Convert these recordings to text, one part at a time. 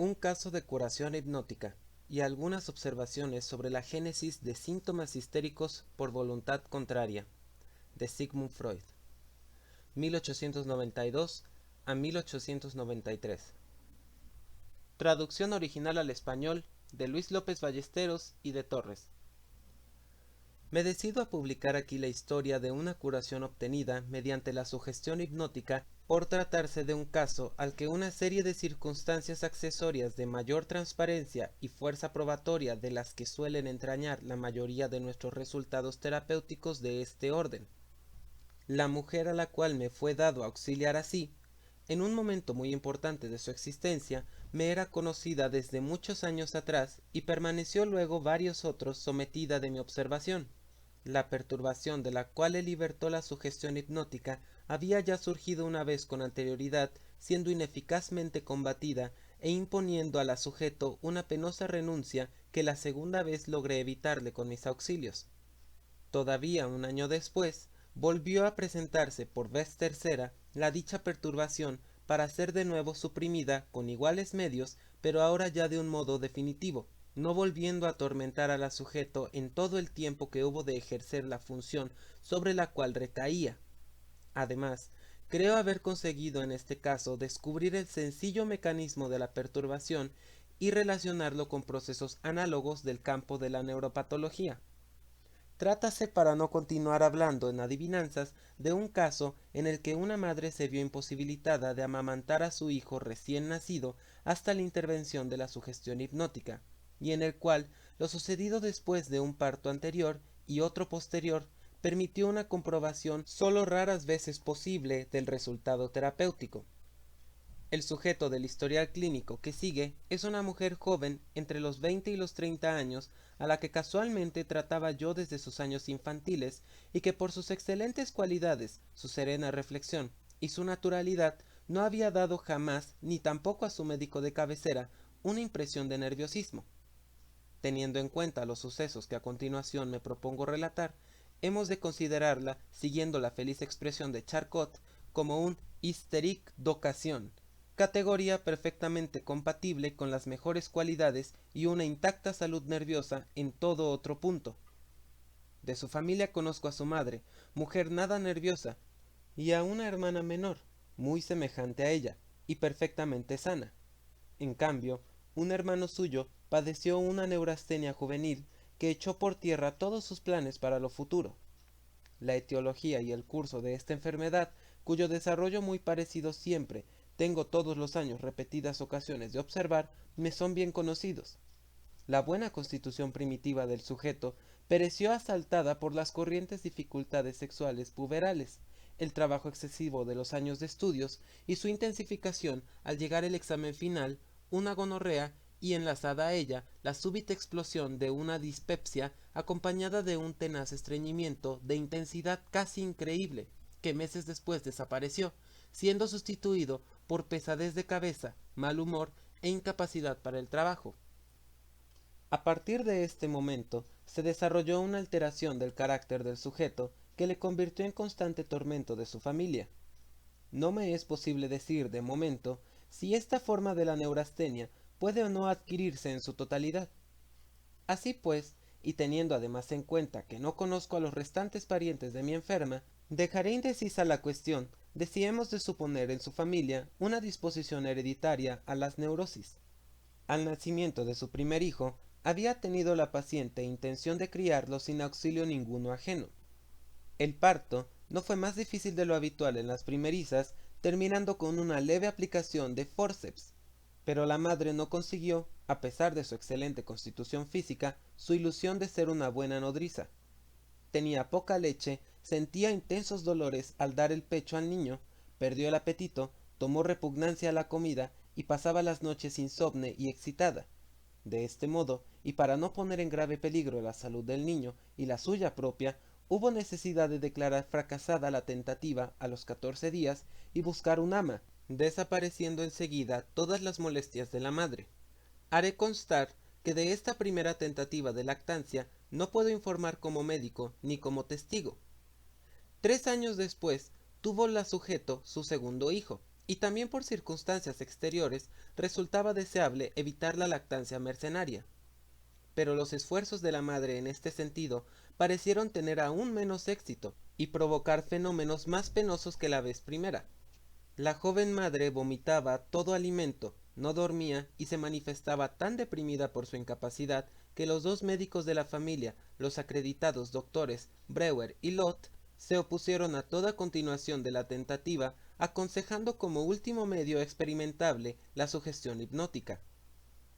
Un caso de curación hipnótica y algunas observaciones sobre la génesis de síntomas histéricos por voluntad contraria, de Sigmund Freud, 1892 a 1893. Traducción original al español de Luis López Ballesteros y de Torres. Me decido a publicar aquí la historia de una curación obtenida mediante la sugestión hipnótica por tratarse de un caso al que una serie de circunstancias accesorias de mayor transparencia y fuerza probatoria de las que suelen entrañar la mayoría de nuestros resultados terapéuticos de este orden. La mujer a la cual me fue dado auxiliar así, en un momento muy importante de su existencia, me era conocida desde muchos años atrás y permaneció luego varios otros sometida de mi observación. La perturbación de la cual él libertó la sugestión hipnótica había ya surgido una vez con anterioridad, siendo ineficazmente combatida e imponiendo a la sujeto una penosa renuncia que la segunda vez logré evitarle con mis auxilios. Todavía un año después, volvió a presentarse por vez tercera la dicha perturbación para ser de nuevo suprimida con iguales medios, pero ahora ya de un modo definitivo, no volviendo a atormentar a la sujeto en todo el tiempo que hubo de ejercer la función sobre la cual recaía. Además, creo haber conseguido en este caso descubrir el sencillo mecanismo de la perturbación y relacionarlo con procesos análogos del campo de la neuropatología. Trátase, para no continuar hablando en adivinanzas, de un caso en el que una madre se vio imposibilitada de amamantar a su hijo recién nacido hasta la intervención de la sugestión hipnótica, y en el cual lo sucedido después de un parto anterior y otro posterior permitió una comprobación sólo raras veces posible del resultado terapéutico. El sujeto del historial clínico que sigue es una mujer joven entre los 20 y los 30 años a la que casualmente trataba yo desde sus años infantiles y que por sus excelentes cualidades, su serena reflexión y su naturalidad no había dado jamás, ni tampoco a su médico de cabecera, una impresión de nerviosismo. Teniendo en cuenta los sucesos que a continuación me propongo relatar, hemos de considerarla, siguiendo la feliz expresión de Charcot, como un hystérique d'occasion, categoría perfectamente compatible con las mejores cualidades y una intacta salud nerviosa en todo otro punto. De su familia conozco a su madre, mujer nada nerviosa, y a una hermana menor, muy semejante a ella, y perfectamente sana. En cambio, un hermano suyo padeció una neurastenia juvenil que echó por tierra todos sus planes para lo futuro. La etiología y el curso de esta enfermedad, cuyo desarrollo muy parecido siempre tengo todos los años repetidas ocasiones de observar, me son bien conocidos. La buena constitución primitiva del sujeto pereció asaltada por las corrientes dificultades sexuales puberales, el trabajo excesivo de los años de estudios y su intensificación al llegar el examen final, una gonorrea y enlazada a ella la súbita explosión de una dispepsia acompañada de un tenaz estreñimiento de intensidad casi increíble, que meses después desapareció, siendo sustituido por pesadez de cabeza, mal humor e incapacidad para el trabajo. A partir de este momento se desarrolló una alteración del carácter del sujeto que le convirtió en constante tormento de su familia. No me es posible decir de momento si esta forma de la neurastenia puede o no adquirirse en su totalidad. Así pues, y teniendo además en cuenta que no conozco a los restantes parientes de mi enferma, dejaré indecisa la cuestión de si hemos de suponer en su familia una disposición hereditaria a las neurosis. Al nacimiento de su primer hijo, había tenido la paciente intención de criarlo sin auxilio ninguno ajeno. El parto no fue más difícil de lo habitual en las primerizas, terminando con una leve aplicación de forceps, pero la madre no consiguió, a pesar de su excelente constitución física, su ilusión de ser una buena nodriza. Tenía poca leche, sentía intensos dolores al dar el pecho al niño, perdió el apetito, tomó repugnancia a la comida y pasaba las noches insomne y excitada. De este modo, y para no poner en grave peligro la salud del niño y la suya propia, hubo necesidad de declarar fracasada la tentativa a los 14 días y buscar un ama, desapareciendo enseguida todas las molestias de la madre. Haré constar que de esta primera tentativa de lactancia no puedo informar como médico ni como testigo. 3 años después tuvo la sujeto su segundo hijo, y también por circunstancias exteriores resultaba deseable evitar la lactancia mercenaria. Pero los esfuerzos de la madre en este sentido parecieron tener aún menos éxito y provocar fenómenos más penosos que la vez primera. La joven madre vomitaba todo alimento, no dormía y se manifestaba tan deprimida por su incapacidad que los dos médicos de la familia, los acreditados doctores Breuer y Lott, se opusieron a toda continuación de la tentativa, aconsejando como último medio experimentable la sugestión hipnótica.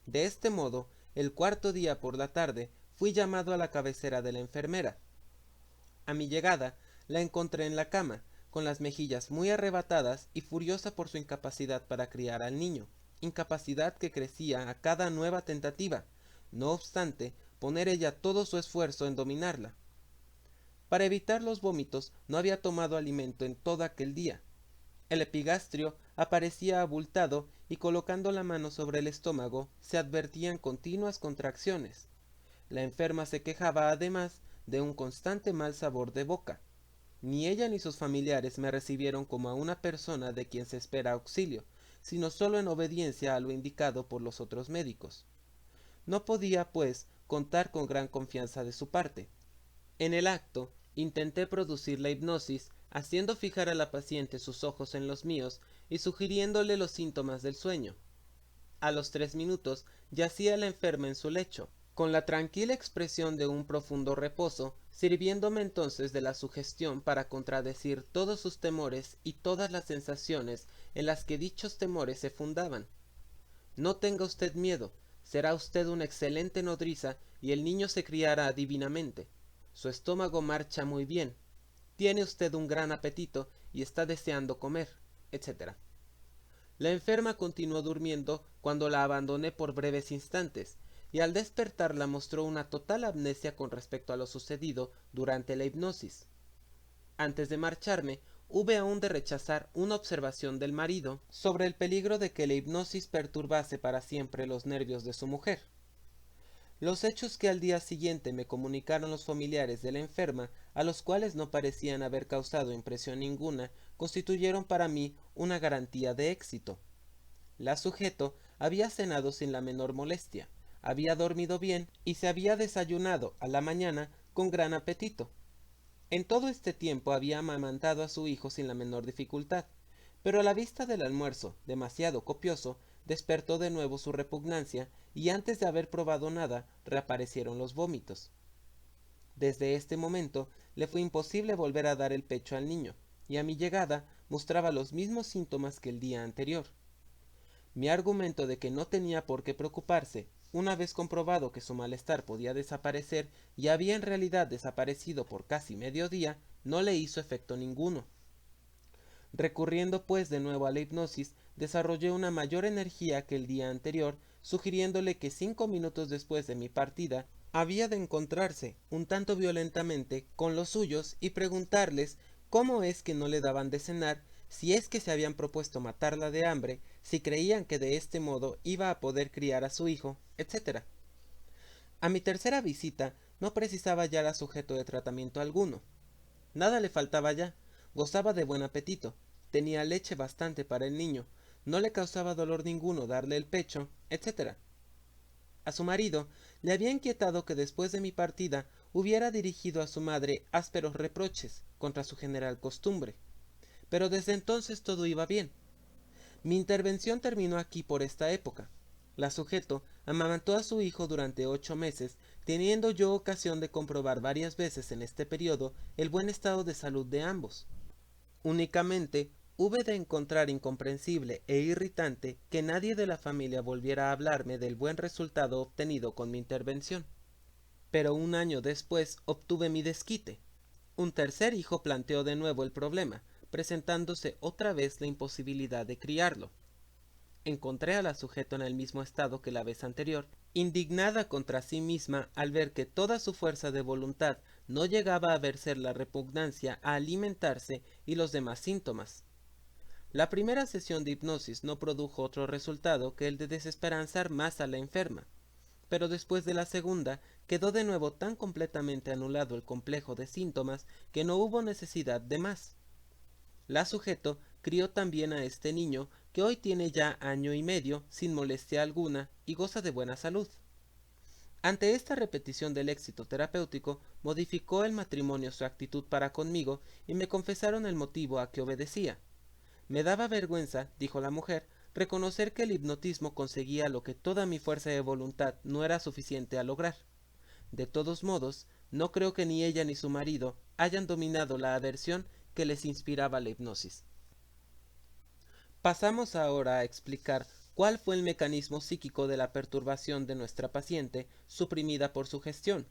De este modo, el cuarto día por la tarde, fui llamado a la cabecera de la enfermera. A mi llegada, la encontré en la cama, con las mejillas muy arrebatadas y furiosa por su incapacidad para criar al niño, incapacidad que crecía a cada nueva tentativa, no obstante, poner ella todo su esfuerzo en dominarla. Para evitar los vómitos no había tomado alimento en todo aquel día. El epigastrio aparecía abultado y colocando la mano sobre el estómago se advertían continuas contracciones. La enferma se quejaba además de un constante mal sabor de boca. Ni ella ni sus familiares me recibieron como a una persona de quien se espera auxilio, sino solo en obediencia a lo indicado por los otros médicos. No podía, pues, contar con gran confianza de su parte. En el acto, intenté producir la hipnosis, haciendo fijar a la paciente sus ojos en los míos y sugiriéndole los síntomas del sueño. A los 3 minutos yacía la enferma en su lecho, con la tranquila expresión de un profundo reposo, sirviéndome entonces de la sugestión para contradecir todos sus temores y todas las sensaciones en las que dichos temores se fundaban. No tenga usted miedo, será usted una excelente nodriza y el niño se criará divinamente. Su estómago marcha muy bien, tiene usted un gran apetito y está deseando comer, etc. La enferma continuó durmiendo cuando la abandoné por breves instantes, y al despertarla mostró una total amnesia con respecto a lo sucedido durante la hipnosis. Antes de marcharme, hube aún de rechazar una observación del marido sobre el peligro de que la hipnosis perturbase para siempre los nervios de su mujer. Los hechos que al día siguiente me comunicaron los familiares de la enferma, a los cuales no parecían haber causado impresión ninguna, constituyeron para mí una garantía de éxito. La sujeto había cenado sin la menor molestia, había dormido bien y se había desayunado a la mañana con gran apetito. En todo este tiempo había amamantado a su hijo sin la menor dificultad, pero a la vista del almuerzo, demasiado copioso, despertó de nuevo su repugnancia y antes de haber probado nada, reaparecieron los vómitos. Desde este momento le fue imposible volver a dar el pecho al niño, y a mi llegada mostraba los mismos síntomas que el día anterior. Mi argumento de que no tenía por qué preocuparse, una vez comprobado que su malestar podía desaparecer y había en realidad desaparecido por casi medio día, no le hizo efecto ninguno. Recurriendo pues de nuevo a la hipnosis, desarrollé una mayor energía que el día anterior, sugiriéndole que 5 minutos después de mi partida había de encontrarse un tanto violentamente con los suyos y preguntarles cómo es que no le daban de cenar, si es que se habían propuesto matarla de hambre, si creían que de este modo iba a poder criar a su hijo, etc. A mi tercera visita no precisaba ya la sujeto de tratamiento alguno. Nada le faltaba ya, gozaba de buen apetito, tenía leche bastante para el niño, no le causaba dolor ninguno darle el pecho, etc. A su marido le había inquietado que después de mi partida hubiera dirigido a su madre ásperos reproches contra su general costumbre, pero desde entonces todo iba bien. Mi intervención terminó aquí por esta época. La sujeto amamantó a su hijo durante 8 meses, teniendo yo ocasión de comprobar varias veces en este periodo el buen estado de salud de ambos. Únicamente hube de encontrar incomprensible e irritante que nadie de la familia volviera a hablarme del buen resultado obtenido con mi intervención. Pero un año después obtuve mi desquite. Un tercer hijo planteó de nuevo el problema, presentándose otra vez la imposibilidad de criarlo. Encontré a la sujeta en el mismo estado que la vez anterior, indignada contra sí misma al ver que toda su fuerza de voluntad no llegaba a vencer la repugnancia a alimentarse y los demás síntomas. La primera sesión de hipnosis no produjo otro resultado que el de desesperanzar más a la enferma, pero después de la segunda quedó de nuevo tan completamente anulado el complejo de síntomas que no hubo necesidad de más. La sujeto crió también a este niño que hoy tiene ya año y medio sin molestia alguna y goza de buena salud. Ante esta repetición del éxito terapéutico, modificó el matrimonio su actitud para conmigo y me confesaron el motivo a que obedecía. Me daba vergüenza, dijo la mujer, reconocer que el hipnotismo conseguía lo que toda mi fuerza de voluntad no era suficiente a lograr. De todos modos, no creo que ni ella ni su marido hayan dominado la aversión que les inspiraba la hipnosis. Pasamos ahora a explicar cuál fue el mecanismo psíquico de la perturbación de nuestra paciente suprimida por su gestión.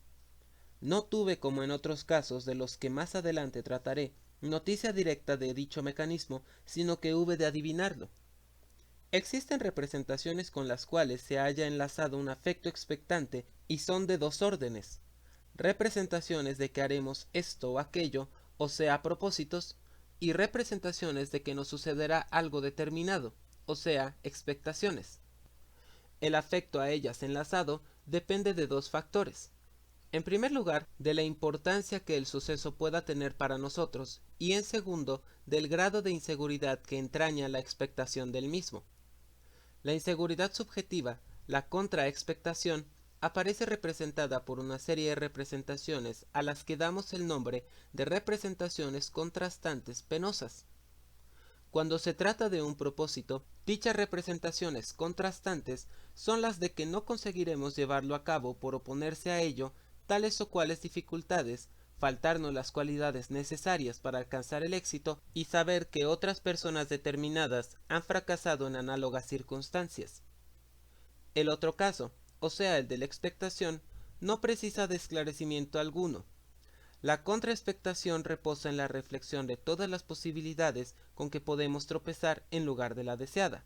No tuve, como en otros casos de los que más adelante trataré, noticia directa de dicho mecanismo, sino que hube de adivinarlo. Existen representaciones con las cuales se haya enlazado un afecto expectante y son de dos órdenes: representaciones de que haremos esto o aquello, o sea, propósitos, y representaciones de que nos sucederá algo determinado, o sea, expectaciones. El afecto a ellas enlazado depende de dos factores. En primer lugar, de la importancia que el suceso pueda tener para nosotros, y en segundo, del grado de inseguridad que entraña la expectación del mismo. La inseguridad subjetiva, la contraexpectación, aparece representada por una serie de representaciones a las que damos el nombre de representaciones contrastantes penosas. Cuando se trata de un propósito, dichas representaciones contrastantes son las de que no conseguiremos llevarlo a cabo por oponerse a ello tales o cuales dificultades, faltarnos las cualidades necesarias para alcanzar el éxito y saber que otras personas determinadas han fracasado en análogas circunstancias. El otro caso, o sea el de la expectación, no precisa de esclarecimiento alguno. La contraexpectación reposa en la reflexión de todas las posibilidades con que podemos tropezar en lugar de la deseada.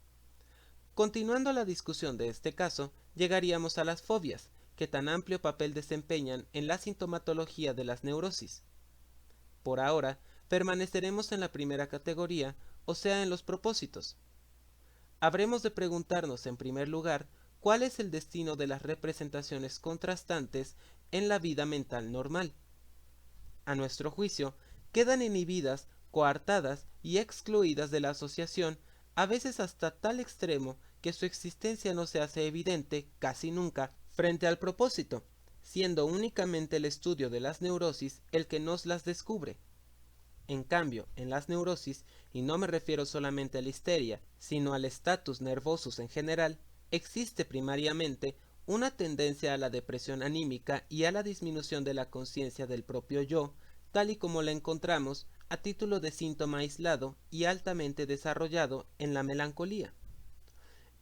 Continuando la discusión de este caso, llegaríamos a las fobias, que tan amplio papel desempeñan en la sintomatología de las neurosis. Por ahora, permaneceremos en la primera categoría, o sea, en los propósitos. Habremos de preguntarnos, en primer lugar, cuál es el destino de las representaciones contrastantes en la vida mental normal. A nuestro juicio, quedan inhibidas, coartadas y excluidas de la asociación, a veces hasta tal extremo que su existencia no se hace evidente, casi nunca, frente al propósito, siendo únicamente el estudio de las neurosis el que nos las descubre. En cambio, en las neurosis, y no me refiero solamente a la histeria, sino al status nervosus en general, existe primariamente una tendencia a la depresión anímica y a la disminución de la conciencia del propio yo, tal y como la encontramos a título de síntoma aislado y altamente desarrollado en la melancolía.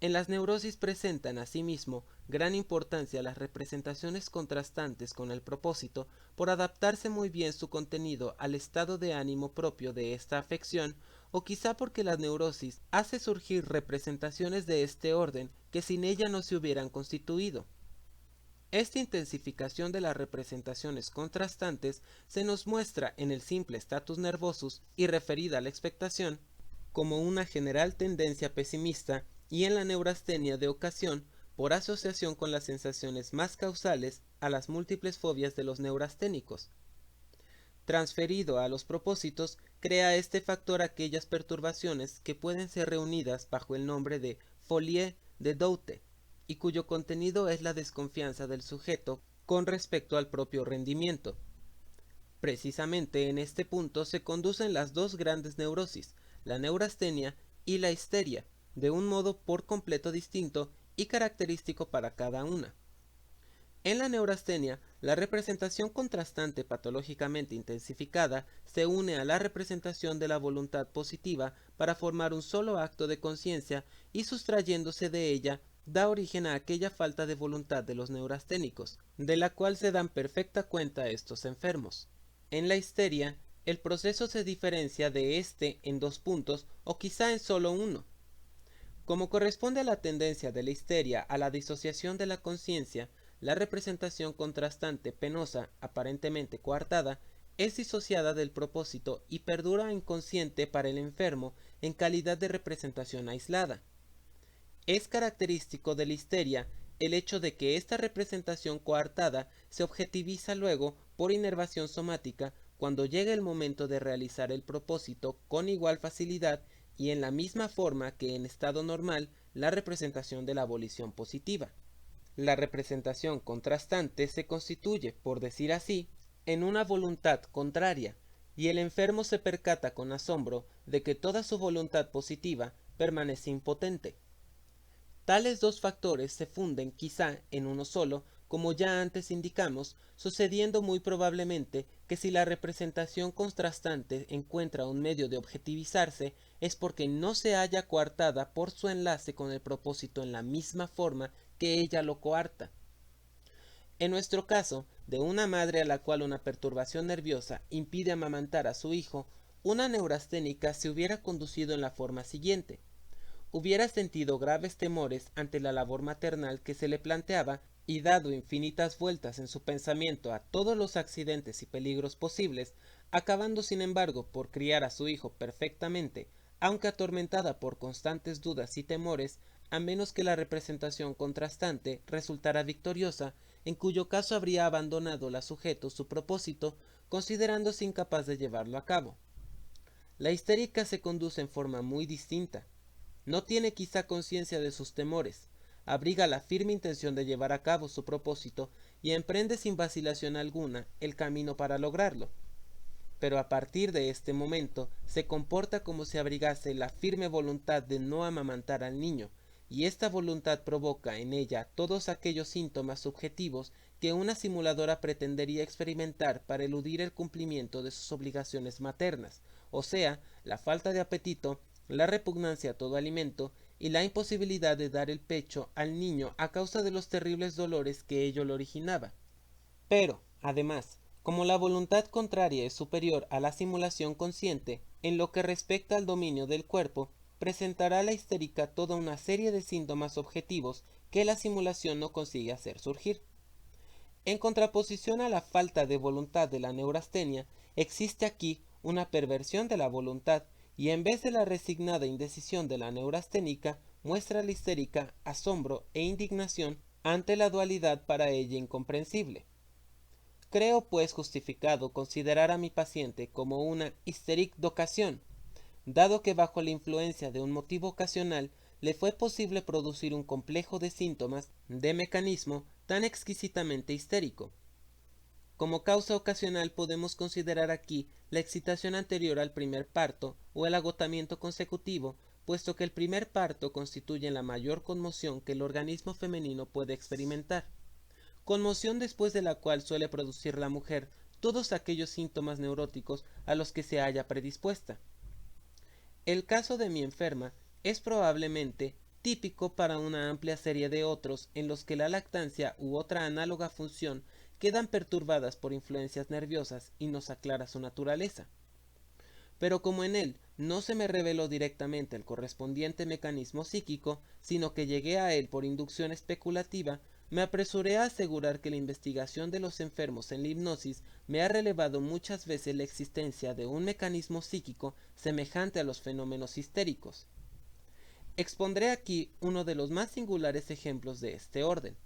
En las neurosis presentan asimismo gran importancia las representaciones contrastantes con el propósito por adaptarse muy bien su contenido al estado de ánimo propio de esta afección, o quizá porque la neurosis hace surgir representaciones de este orden que sin ella no se hubieran constituido. Esta intensificación de las representaciones contrastantes se nos muestra en el simple status nervosus y referida a la expectación como una general tendencia pesimista, y en la neurastenia de ocasión por asociación con las sensaciones más causales a las múltiples fobias de los neurasténicos. Transferido a los propósitos, crea este factor aquellas perturbaciones que pueden ser reunidas bajo el nombre de folie de doute, y cuyo contenido es la desconfianza del sujeto con respecto al propio rendimiento. Precisamente en este punto se conducen las dos grandes neurosis, la neurastenia y la histeria, de un modo por completo distinto y característico para cada una. En la neurastenia, la representación contrastante patológicamente intensificada se une a la representación de la voluntad positiva para formar un solo acto de conciencia, y sustrayéndose de ella da origen a aquella falta de voluntad de los neurasténicos, de la cual se dan perfecta cuenta estos enfermos. En la histeria, el proceso se diferencia de este en dos puntos o quizá en solo uno. Como corresponde a la tendencia de la histeria a la disociación de la conciencia, la representación contrastante penosa, aparentemente coartada, es disociada del propósito y perdura inconsciente para el enfermo en calidad de representación aislada. Es característico de la histeria el hecho de que esta representación coartada se objetiviza luego por inervación somática cuando llega el momento de realizar el propósito con igual facilidad y en la misma forma que en estado normal la representación de la volición positiva. La representación contrastante se constituye, por decir así, en una voluntad contraria, y el enfermo se percata con asombro de que toda su voluntad positiva permanece impotente. Tales dos factores se funden quizá en uno solo, como ya antes indicamos, sucediendo muy probablemente que si la representación contrastante encuentra un medio de objetivizarse, es porque no se halla coartada por su enlace con el propósito en la misma forma que ella lo coarta. En nuestro caso, de una madre a la cual una perturbación nerviosa impide amamantar a su hijo, una neurasténica se hubiera conducido en la forma siguiente. Hubiera sentido graves temores ante la labor maternal que se le planteaba y dado infinitas vueltas en su pensamiento a todos los accidentes y peligros posibles, acabando sin embargo por criar a su hijo perfectamente, aunque atormentada por constantes dudas y temores, a menos que la representación contrastante resultara victoriosa, en cuyo caso habría abandonado la sujeto su propósito, considerándose incapaz de llevarlo a cabo. La histérica se conduce en forma muy distinta. No tiene quizá conciencia de sus temores, abriga la firme intención de llevar a cabo su propósito y emprende sin vacilación alguna el camino para lograrlo. Pero a partir de este momento se comporta como si abrigase la firme voluntad de no amamantar al niño, y esta voluntad provoca en ella todos aquellos síntomas subjetivos que una simuladora pretendería experimentar para eludir el cumplimiento de sus obligaciones maternas, o sea, la falta de apetito, la repugnancia a todo alimento y la imposibilidad de dar el pecho al niño a causa de los terribles dolores que ello lo originaba. Pero, además, como la voluntad contraria es superior a la simulación consciente, en lo que respecta al dominio del cuerpo, presentará la histérica toda una serie de síntomas objetivos que la simulación no consigue hacer surgir. En contraposición a la falta de voluntad de la neurastenia, existe aquí una perversión de la voluntad, y en vez de la resignada indecisión de la neurasténica, muestra la histérica asombro e indignación ante la dualidad para ella incomprensible. Creo pues justificado considerar a mi paciente como una histérique d'occasion, dado que bajo la influencia de un motivo ocasional le fue posible producir un complejo de síntomas de mecanismo tan exquisitamente histérico. Como causa ocasional podemos considerar aquí la excitación anterior al primer parto o el agotamiento consecutivo, puesto que el primer parto constituye la mayor conmoción que el organismo femenino puede experimentar, conmoción después de la cual suele producir la mujer todos aquellos síntomas neuróticos a los que se halla predispuesta. El caso de mi enferma es probablemente típico para una amplia serie de otros en los que la lactancia u otra análoga función quedan perturbadas por influencias nerviosas y nos aclara su naturaleza. Pero como en él no se me reveló directamente el correspondiente mecanismo psíquico, sino que llegué a él por inducción especulativa, me apresuré a asegurar que la investigación de los enfermos en la hipnosis me ha relevado muchas veces la existencia de un mecanismo psíquico semejante a los fenómenos histéricos. Expondré aquí uno de los más singulares ejemplos de este orden.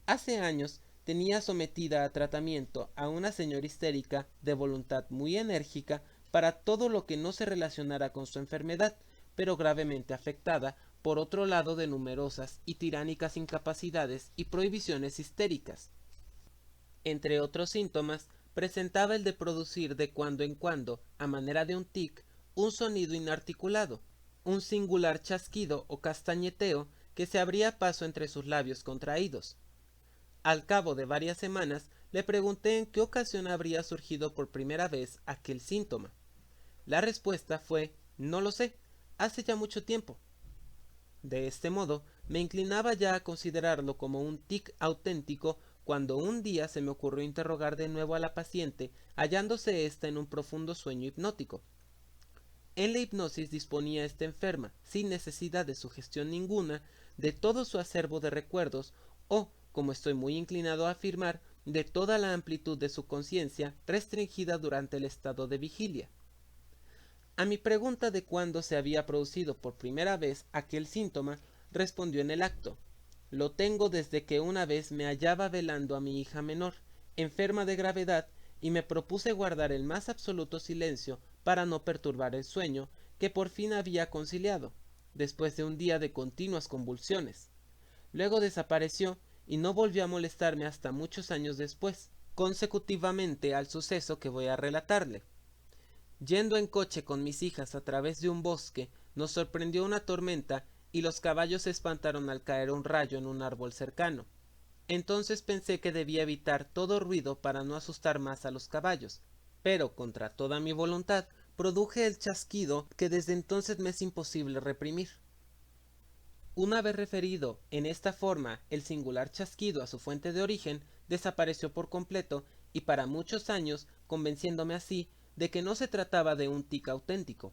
Hace años tenía sometida a tratamiento a una señora histérica de voluntad muy enérgica para todo lo que no se relacionara con su enfermedad, pero gravemente afectada, por otro lado, de numerosas y tiránicas incapacidades y prohibiciones histéricas. Entre otros síntomas, presentaba el de producir de cuando en cuando, a manera de un tic, un sonido inarticulado, un singular chasquido o castañeteo que se abría paso entre sus labios contraídos. Al cabo de varias semanas le pregunté en qué ocasión habría surgido por primera vez aquel síntoma. La respuesta fue: no lo sé, hace ya mucho tiempo. De este modo, me inclinaba ya a considerarlo como un tic auténtico cuando un día se me ocurrió interrogar de nuevo a la paciente, hallándose ésta en un profundo sueño hipnótico. En la hipnosis disponía esta enferma, sin necesidad de sugestión ninguna, de todo su acervo de recuerdos o, como estoy muy inclinado a afirmar, de toda la amplitud de su conciencia restringida durante el estado de vigilia. A mi pregunta de cuándo se había producido por primera vez aquel síntoma, respondió en el acto: lo tengo desde que una vez me hallaba velando a mi hija menor, enferma de gravedad, y me propuse guardar el más absoluto silencio para no perturbar el sueño, que por fin había conciliado, después de un día de continuas convulsiones. Luego desapareció y no volvió a molestarme hasta muchos años después, consecutivamente al suceso que voy a relatarle. Yendo en coche con mis hijas a través de un bosque, nos sorprendió una tormenta y los caballos se espantaron al caer un rayo en un árbol cercano. Entonces pensé que debía evitar todo ruido para no asustar más a los caballos, pero contra toda mi voluntad produje el chasquido que desde entonces me es imposible reprimir. Una vez referido en esta forma el singular chasquido a su fuente de origen, desapareció por completo y para muchos años, convenciéndome así de que no se trataba de un tic auténtico.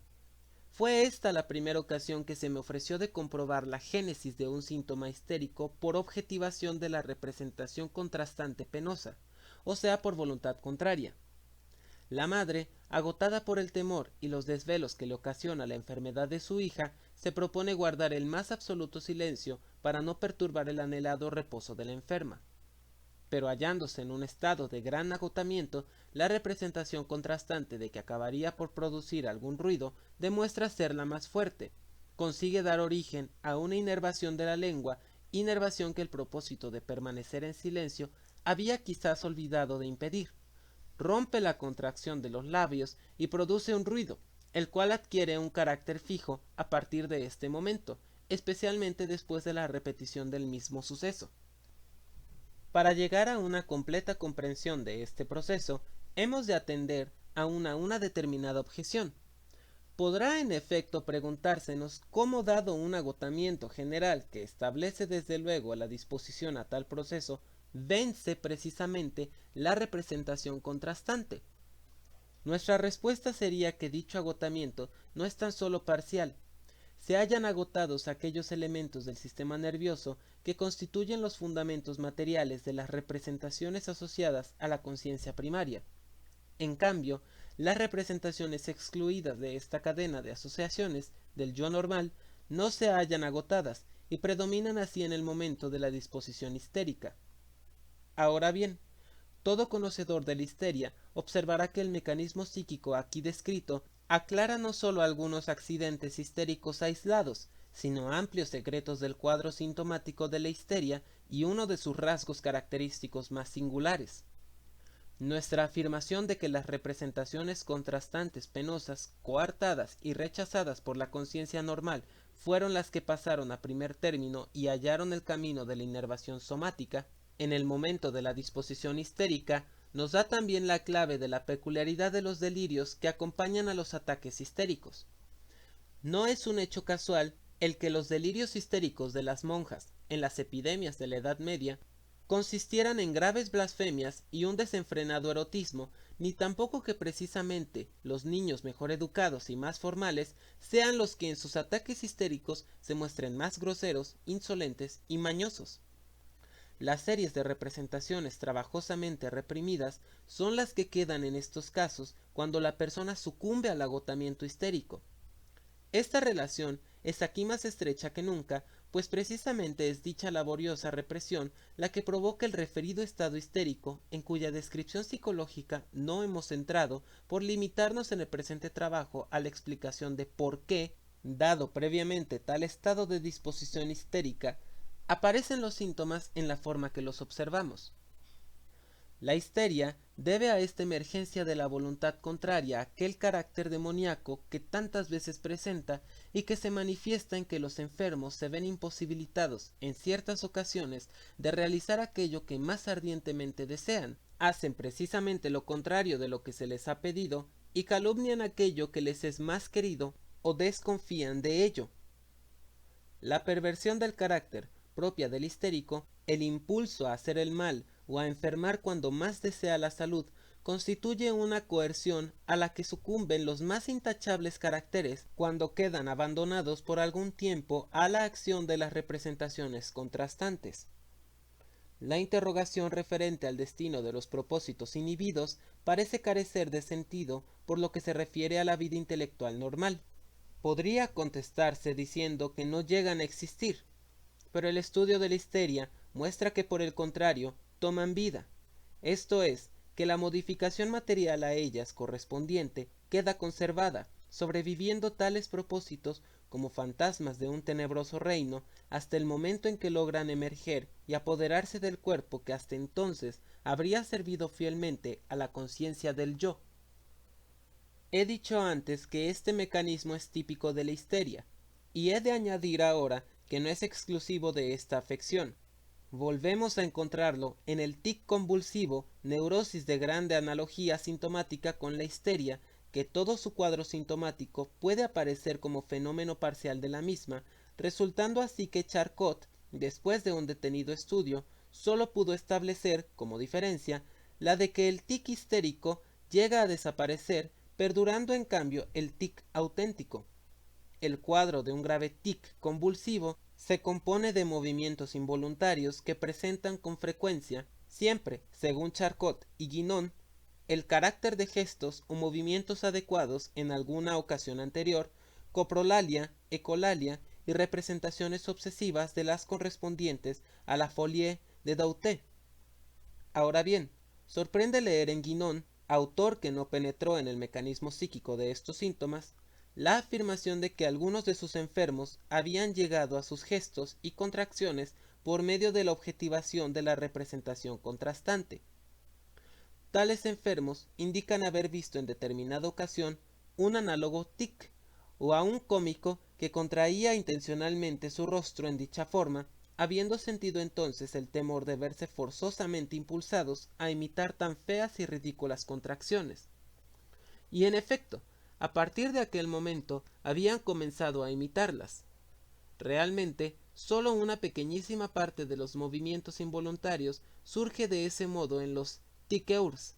Fue esta la primera ocasión que se me ofreció de comprobar la génesis de un síntoma histérico por objetivación de la representación contrastante penosa, o sea, por voluntad contraria. La madre, agotada por el temor y los desvelos que le ocasiona la enfermedad de su hija, se propone guardar el más absoluto silencio para no perturbar el anhelado reposo de la enferma. Pero hallándose en un estado de gran agotamiento, la representación contrastante de que acabaría por producir algún ruido demuestra ser la más fuerte. Consigue dar origen a una inervación de la lengua, inervación que el propósito de permanecer en silencio había quizás olvidado de impedir. Rompe la contracción de los labios y produce un ruido, el cual adquiere un carácter fijo a partir de este momento, especialmente después de la repetición del mismo suceso. Para llegar a una completa comprensión de este proceso, hemos de atender a una determinada objeción. Podrá en efecto preguntársenos cómo, dado un agotamiento general que establece desde luego la disposición a tal proceso, vence precisamente la representación contrastante. Nuestra respuesta sería que dicho agotamiento no es tan solo parcial. Se hallan agotados aquellos elementos del sistema nervioso que constituyen los fundamentos materiales de las representaciones asociadas a la conciencia primaria. En cambio, las representaciones excluidas de esta cadena de asociaciones del yo normal no se hallan agotadas y predominan así en el momento de la disposición histérica. Ahora bien, todo conocedor de la histeria observará que el mecanismo psíquico aquí descrito aclara no sólo algunos accidentes histéricos aislados, sino amplios secretos del cuadro sintomático de la histeria y uno de sus rasgos característicos más singulares. Nuestra afirmación de que las representaciones contrastantes penosas, coartadas y rechazadas por la conciencia normal fueron las que pasaron a primer término y hallaron el camino de la inervación somática, en el momento de la disposición histérica, nos da también la clave de la peculiaridad de los delirios que acompañan a los ataques histéricos. No es un hecho casual el que los delirios histéricos de las monjas en las epidemias de la Edad Media consistieran en graves blasfemias y un desenfrenado erotismo, ni tampoco que precisamente los niños mejor educados y más formales sean los que en sus ataques histéricos se muestren más groseros, insolentes y mañosos. Las series de representaciones trabajosamente reprimidas son las que quedan en estos casos cuando la persona sucumbe al agotamiento histérico. Esta relación es aquí más estrecha que nunca, pues precisamente es dicha laboriosa represión la que provoca el referido estado histérico, en cuya descripción psicológica no hemos entrado por limitarnos en el presente trabajo a la explicación de por qué, dado previamente tal estado de disposición histérica, aparecen los síntomas en la forma que los observamos. La histeria debe a esta emergencia de la voluntad contraria a aquel carácter demoníaco que tantas veces presenta y que se manifiesta en que los enfermos se ven imposibilitados en ciertas ocasiones de realizar aquello que más ardientemente desean, hacen precisamente lo contrario de lo que se les ha pedido y calumnian aquello que les es más querido o desconfían de ello. La perversión del carácter propia del histérico, el impulso a hacer el mal o a enfermar cuando más desea la salud, constituye una coerción a la que sucumben los más intachables caracteres cuando quedan abandonados por algún tiempo a la acción de las representaciones contrastantes. La interrogación referente al destino de los propósitos inhibidos parece carecer de sentido por lo que se refiere a la vida intelectual normal. Podría contestarse diciendo que no llegan a existir, pero el estudio de la histeria muestra que por el contrario toman vida, esto es, que la modificación material a ellas correspondiente queda conservada, sobreviviendo tales propósitos como fantasmas de un tenebroso reino hasta el momento en que logran emerger y apoderarse del cuerpo que hasta entonces habría servido fielmente a la conciencia del yo. He dicho antes que este mecanismo es típico de la histeria, y he de añadir ahora que no es exclusivo de esta afección. Volvemos a encontrarlo en el tic convulsivo, neurosis de grande analogía sintomática con la histeria, que todo su cuadro sintomático puede aparecer como fenómeno parcial de la misma, resultando así que Charcot, después de un detenido estudio, solo pudo establecer, como diferencia, la de que el tic histérico llega a desaparecer, perdurando en cambio el tic auténtico. El cuadro de un grave tic convulsivo se compone de movimientos involuntarios que presentan con frecuencia, siempre, según Charcot y Guinon, el carácter de gestos o movimientos adecuados en alguna ocasión anterior, coprolalia, ecolalia y representaciones obsesivas de las correspondientes a la folie de Doutet. Ahora bien, sorprende leer en Guinon, autor que no penetró en el mecanismo psíquico de estos síntomas, la afirmación de que algunos de sus enfermos habían llegado a sus gestos y contracciones por medio de la objetivación de la representación contrastante. Tales enfermos indican haber visto en determinada ocasión un análogo tic, o a un cómico que contraía intencionalmente su rostro en dicha forma, habiendo sentido entonces el temor de verse forzosamente impulsados a imitar tan feas y ridículas contracciones. Y en efecto, a partir de aquel momento habían comenzado a imitarlas. Realmente, sólo una pequeñísima parte de los movimientos involuntarios surge de ese modo en los tiqueurs.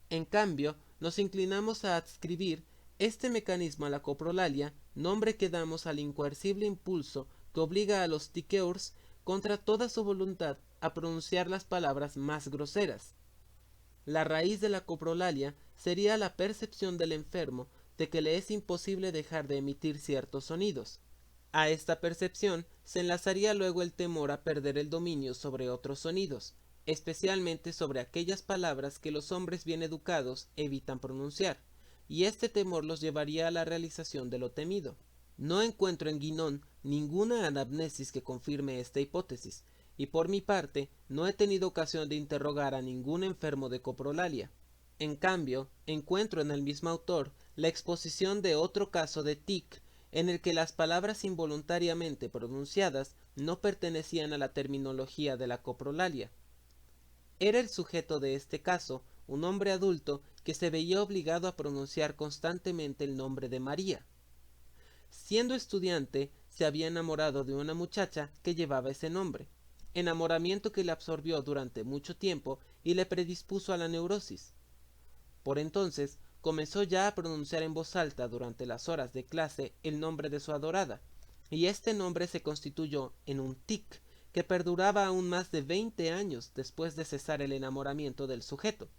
En cambio, nos inclinamos a adscribir este mecanismo a la coprolalia, nombre que damos al incoercible impulso que obliga a los tiqueurs contra toda su voluntad a pronunciar las palabras más groseras. La raíz de la coprolalia sería la percepción del enfermo de que le es imposible dejar de emitir ciertos sonidos. A esta percepción se enlazaría luego el temor a perder el dominio sobre otros sonidos, especialmente sobre aquellas palabras que los hombres bien educados evitan pronunciar, y este temor los llevaría a la realización de lo temido. No encuentro en Guinon ninguna anamnesis que confirme esta hipótesis, y por mi parte no he tenido ocasión de interrogar a ningún enfermo de coprolalia. En cambio, encuentro en el mismo autor la exposición de otro caso de tic, en el que las palabras involuntariamente pronunciadas no pertenecían a la terminología de la coprolalia. Era el sujeto de este caso un hombre adulto que se veía obligado a pronunciar constantemente el nombre de María. Siendo estudiante, se había enamorado de una muchacha que llevaba ese nombre, enamoramiento que le absorbió durante mucho tiempo y le predispuso a la neurosis. Por entonces, comenzó ya a pronunciar en voz alta durante las horas de clase el nombre de su adorada, y este nombre se constituyó en un tic que perduraba aún más de 20 años después de cesar el enamoramiento del sujeto.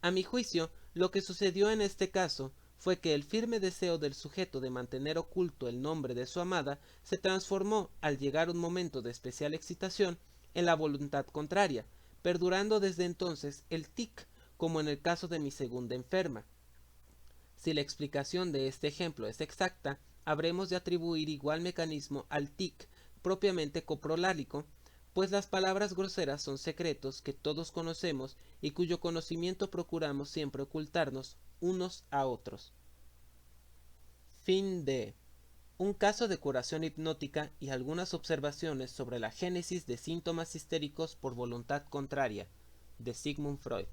A mi juicio, lo que sucedió en este caso fue que el firme deseo del sujeto de mantener oculto el nombre de su amada se transformó, al llegar un momento de especial excitación, en la voluntad contraria, perdurando desde entonces el tic, como en el caso de mi segunda enferma. Si la explicación de este ejemplo es exacta, habremos de atribuir igual mecanismo al tic propiamente coprolálico, pues las palabras groseras son secretos que todos conocemos y cuyo conocimiento procuramos siempre ocultarnos unos a otros. Fin de un caso de curación hipnótica y algunas observaciones sobre la génesis de síntomas histéricos por voluntad contraria, de Sigmund Freud.